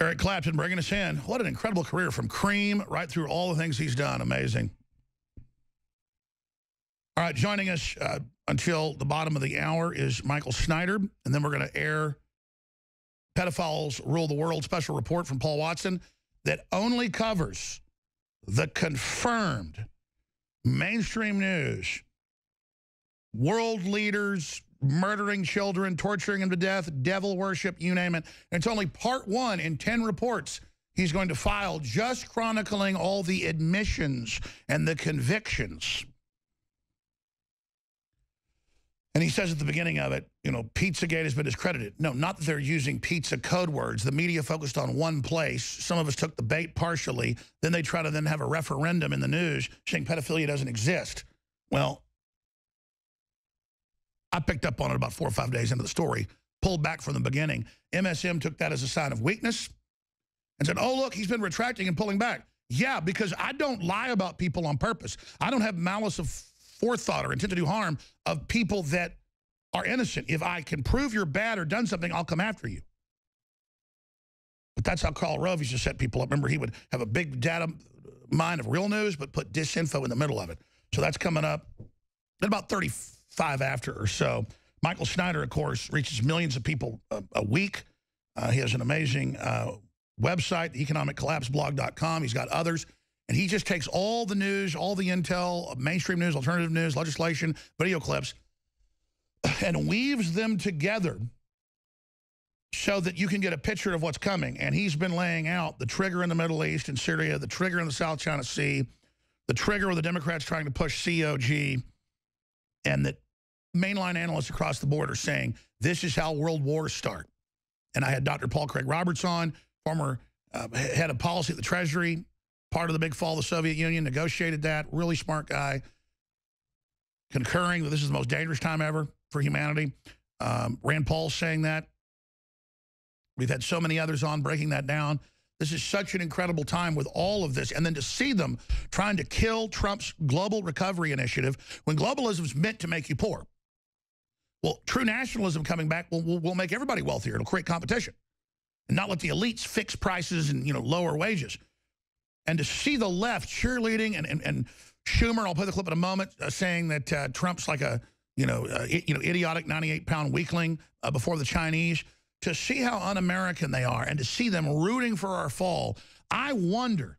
Eric Clapton bringing us in. What an incredible career from Cream right through all the things he's done. Amazing. All right, joining us until the bottom of the hour is Michael Snyder, and then we're going to air Pedophiles Rule the World special report from Paul Watson that only covers the confirmed mainstream news, world leaders murdering children, torturing them to death, devil worship, you name it. And it's only part 1 in 10 reports he's going to file just chronicling all the admissions and the convictions. And he says at the beginning of it, you know, Pizzagate has been discredited. No, not that they're using pizza code words. The media focused on one place. Some of us took the bait partially. Then they try to then have a referendum in the news saying pedophilia doesn't exist. Well, I picked up on it about 4 or 5 days into the story, pulled back from the beginning. MSM took that as a sign of weakness and said, oh, look, he's been retracting and pulling back. Yeah, because I don't lie about people on purpose. I don't have malice of forethought or intent to do harm of people that are innocent. If I can prove you're bad or done something, I'll come after you. But that's how Karl Rove used to set people up. Remember, he would have a big data mine of real news, but put disinfo in the middle of it. So that's coming up at about 35 after or so. Michael Snyder, of course, reaches millions of people a week. He has an amazing website, economiccollapseblog.com. He's got others. And he just takes all the news, all the intel, mainstream news, alternative news, legislation, video clips, and weaves them together so that you can get a picture of what's coming. And he's been laying out the trigger in the Middle East and Syria, the trigger in the South China Sea, the trigger where the Democrats trying to push COG, and that mainline analysts across the board are saying this is how world wars start. And I had Dr. Paul Craig Roberts on, former head of policy at the Treasury, part of the big fall of the Soviet Union, negotiated that, really smart guy, concurring that this is the most dangerous time ever for humanity. Rand Paul's saying that. We've had so many others on breaking that down. This is such an incredible time with all of this. And then to see them trying to kill Trump's global recovery initiative when globalism is meant to make you poor. Well, true nationalism coming back will make everybody wealthier. It'll create competition and not let the elites fix prices and, you know, lower wages. And to see the left cheerleading and Schumer, I'll play the clip in a moment, saying that Trump's like a, idiotic 98-pound weakling before the Chinese, to see how un-American they are and to see them rooting for our fall. I wonder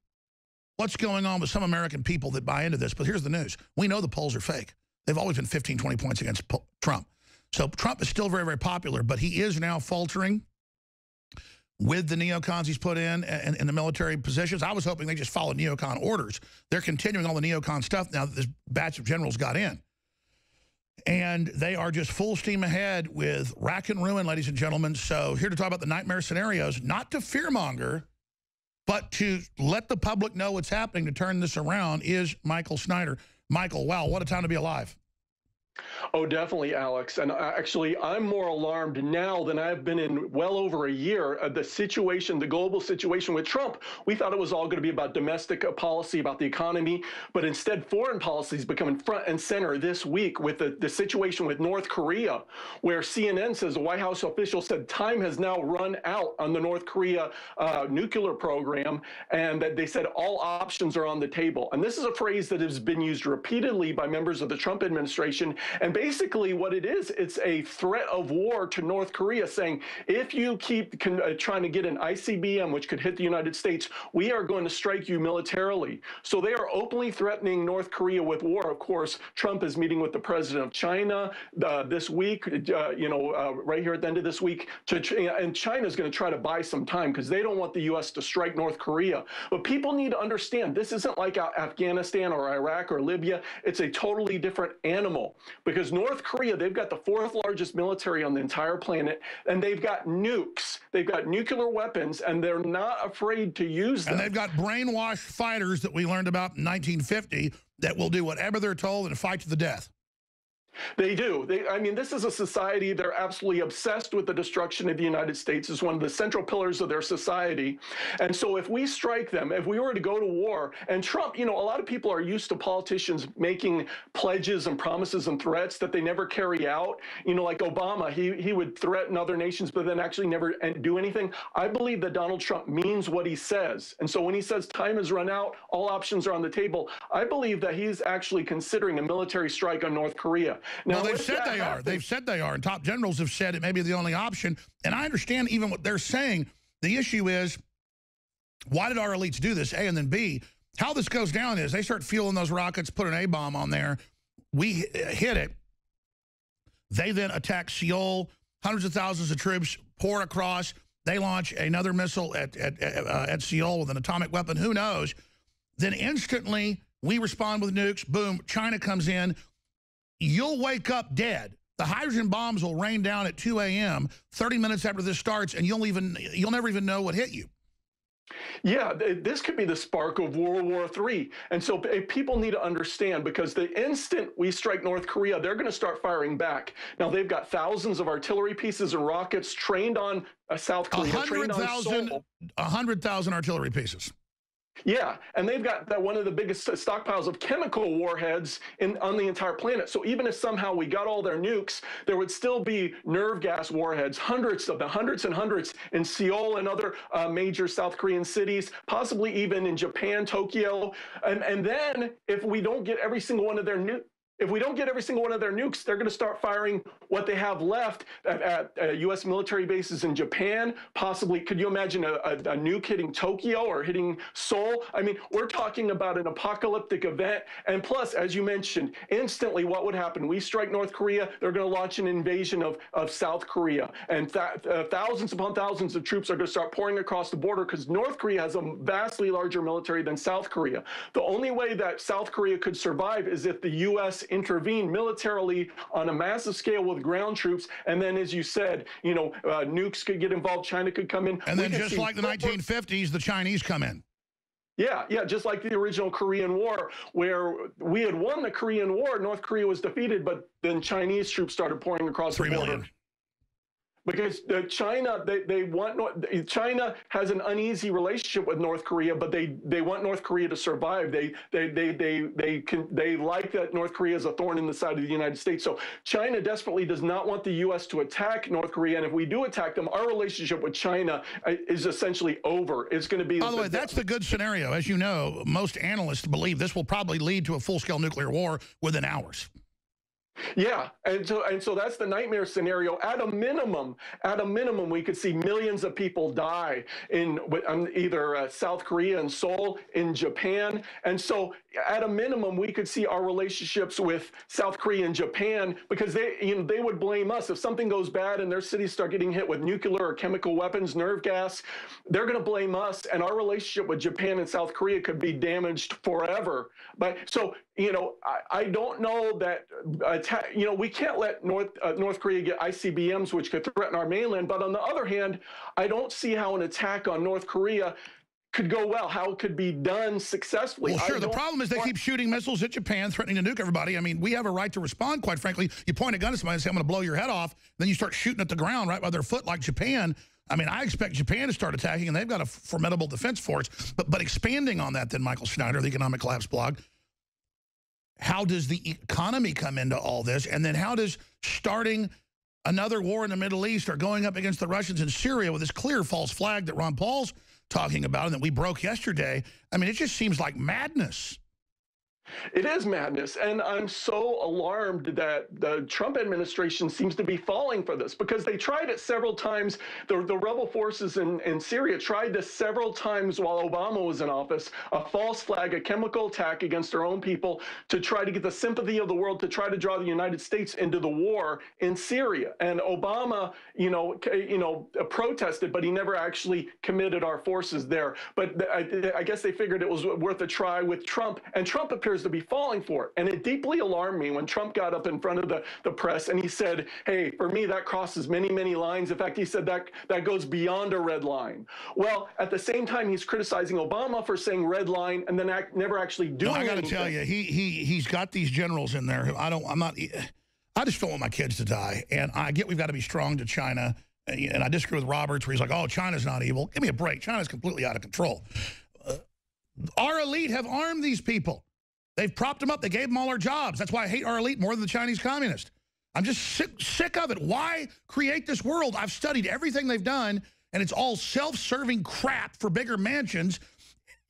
what's going on with some American people that buy into this. But here's the news. We know the polls are fake. They've always been 15, 20 points against Trump. So Trump is still very, very popular, but he is now faltering with the neocons he's put in the military positions. I was hoping they just followed neocon orders. They're continuing all the neocon stuff now that this batch of generals got in. And they are just full steam ahead with rack and ruin, ladies and gentlemen. So here to talk about the nightmare scenarios, not to fearmonger, but to let the public know what's happening to turn this around, is Michael Snyder. Michael, wow, what a time to be alive. Oh, definitely, Alex. And actually, I'm more alarmed now than I've been in well over a year. The situation, the global situation with Trump, we thought it was all going to be about domestic policy, about the economy. But instead, foreign policy is becoming front and center this week with the situation with North Korea, where CNN says a White House official said time has now run out on the North Korea nuclear program, and that they said all options are on the table. And this is a phrase that has been used repeatedly by members of the Trump administration. And basically what it is, it's a threat of war to North Korea, saying, if you keep trying to get an ICBM, which could hit the United States, we are going to strike you militarily. So they are openly threatening North Korea with war. Of course, Trump is meeting with the president of China this week, right here at the end of this week. And China is going to try to buy some time because they don't want the U.S. to strike North Korea. But people need to understand, this isn't like Afghanistan or Iraq or Libya. It's a totally different animal. Because North Korea, they've got the 4th largest military on the entire planet, and they've got nukes. They've got nuclear weapons, and they're not afraid to use them. And they've got brainwashed fighters that we learned about in 1950 that will do whatever they're told and fight to the death. They do. I mean, this is a society, they're absolutely obsessed with the destruction of the United States. It's one of the central pillars of their society. And so if we strike them, if we were to go to war, and Trump, a lot of people are used to politicians making pledges and promises and threats that they never carry out. Like Obama, he would threaten other nations, but then actually never do anything. I believe that Donald Trump means what he says. And so when he says time has run out, all options are on the table, I believe that he's actually considering a military strike on North Korea. Now, well, they've said they are. They've said they are. And top generals have said it may be the only option. And I understand even what they're saying. The issue is, why did our elites do this, A? And then B, how this goes down is they start fueling those rockets, put an A-bomb on there. We hit it. They then attack Seoul. Hundreds of thousands of troops pour across. They launch another missile at Seoul with an atomic weapon. Who knows? Then instantly, we respond with nukes. Boom, China comes in. You'll wake up dead. The hydrogen bombs will rain down at 2 a.m., 30 minutes after this starts, and you'll never even know what hit you. Yeah, this could be the spark of World War III. And so people need to understand, because the instant we strike North Korea, they're going to start firing back. Now, they've got thousands of artillery pieces and rockets trained on South Korea. 100,000 artillery pieces. Yeah, and they've got one of the biggest stockpiles of chemical warheads on the entire planet. So even if somehow we got all their nukes, there would still be nerve gas warheads, hundreds of them, hundreds and hundreds in Seoul and other major South Korean cities, possibly even in Japan, Tokyo. And then if we don't get every single one of their nukes, they're going to start firing what they have left at U.S. military bases in Japan. Possibly, could you imagine a nuke hitting Tokyo or hitting Seoul? I mean, we're talking about an apocalyptic event. And plus, as you mentioned, instantly what would happen? We strike North Korea, they're going to launch an invasion of South Korea. And thousands upon thousands of troops are going to start pouring across the border, because North Korea has a vastly larger military than South Korea. The only way that South Korea could survive is if the U.S. intervened militarily on a massive scale with ground troops, and then, as you said, nukes could get involved, China could come in. And then just like the 1950s, the Chinese come in. Yeah, just like the original Korean War, where we had won the Korean War, North Korea was defeated, but then Chinese troops started pouring across the border. 3 million. Because China has an uneasy relationship with North Korea, but they want North Korea to survive. They like that North Korea is a thorn in the side of the United States. So China desperately does not want the U.S. to attack North Korea, and if we do attack them, our relationship with China is essentially over. It's going to be. By the way, that's the good scenario. As you know, most analysts believe this will probably lead to a full-scale nuclear war within hours. Yeah, and so that's the nightmare scenario. At a minimum, we could see millions of people die in either South Korea and Seoul, in Japan. And so at a minimum, we could see our relationships with South Korea and Japan, because they would blame us. If something goes bad and their cities start getting hit with nuclear or chemical weapons, nerve gas, they're going to blame us. And our relationship with Japan and South Korea could be damaged forever. But so, I don't know that, we can't let North Korea get ICBMs, which could threaten our mainland. But on the other hand, I don't see how an attack on North Korea could go well, how it could be done successfully. Well, sure. The problem is they keep shooting missiles at Japan, threatening to nuke everybody. I mean, we have a right to respond, quite frankly. You point a gun at somebody and say, I'm going to blow your head off. Then you start shooting at the ground right by their foot like Japan. I mean, I expect Japan to start attacking, and they've got a formidable defense force. But expanding on that then, Michael Schneider, the Economic Collapse blog, how does the economy come into all this? And then how does starting another war in the Middle East or going up against the Russians in Syria with this clear false flag that Ron Paul's talking about and that we broke yesterday, I mean, it just seems like madness. It is madness, and I'm so alarmed that the Trump administration seems to be falling for this, because they tried it several times. The rebel forces in Syria tried this several times while Obama was in office, a false flag, a chemical attack against their own people to try to get the sympathy of the world, to try to draw the United States into the war in Syria. And Obama, protested, but he never actually committed our forces there. But I guess they figured it was worth a try with Trump, and Trump appears to be falling for it. And it deeply alarmed me when Trump got up in front of the press and he said, hey, for me, that crosses many, many lines. In fact, he said that goes beyond a red line. Well, at the same time, he's criticizing Obama for saying red line and then never actually doing anything. I got to tell you, he's got these generals in there who I I just don't want my kids to die. And I get we've got to be strong to China. And I disagree with Roberts where he's like, oh, China's not evil. Give me a break. China's completely out of control. Our elite have armed these people. They've propped them up. They gave them all our jobs. That's why I hate our elite more than the Chinese communists. I'm just sick of it. Why create this world? I've studied everything they've done, and it's all self-serving crap for bigger mansions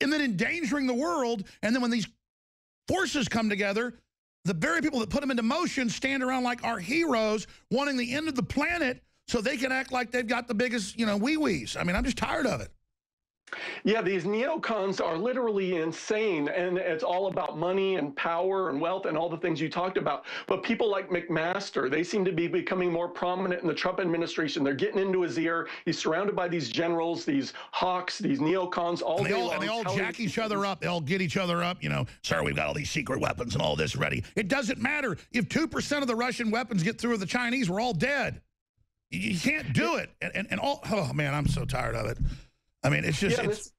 and then endangering the world. And then when these forces come together, the very people that put them into motion stand around like our heroes wanting the end of the planet so they can act like they've got the biggest, wee-wees. I mean, I'm just tired of it. Yeah, these neocons are literally insane, and it's all about money and power and wealth and all the things you talked about. But people like McMaster, they seem to be becoming more prominent in the Trump administration. They're getting into his ear. He's surrounded by these generals, these hawks, these neocons all day long. And they all jack each other up. They all get each other up. Sir, we've got all these secret weapons and all this ready. It doesn't matter. If 2% of the Russian weapons get through the Chinese, we're all dead. You can't do it. And all, oh, man, I'm so tired of it. I mean, it's just,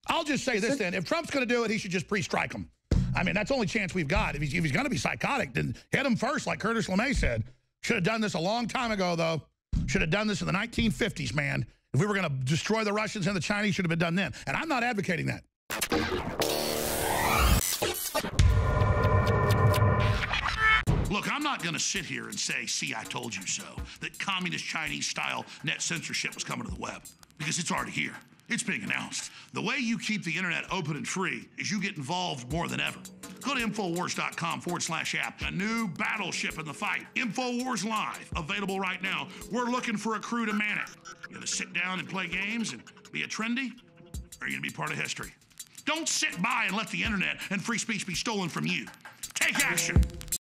I'll just say this then. If Trump's going to do it, he should just pre-strike them. I mean, that's the only chance we've got. If he's going to be psychotic, then hit him first, like Curtis LeMay said. Should have done this a long time ago, though. Should have done this in the 1950s, man. If we were going to destroy the Russians and the Chinese, should have been done then. And I'm not advocating that. Look, I'm not going to sit here and say, see, I told you so, that communist Chinese-style net censorship was coming to the web, because it's already here. It's being announced. The way you keep the internet open and free is you get involved more than ever. Go to Infowars.com/app. A new battleship in the fight. Infowars Live, available right now. We're looking for a crew to man it. You gonna sit down and play games and be a trendy? Or are you gonna be part of history? Don't sit by and let the internet and free speech be stolen from you. Take action.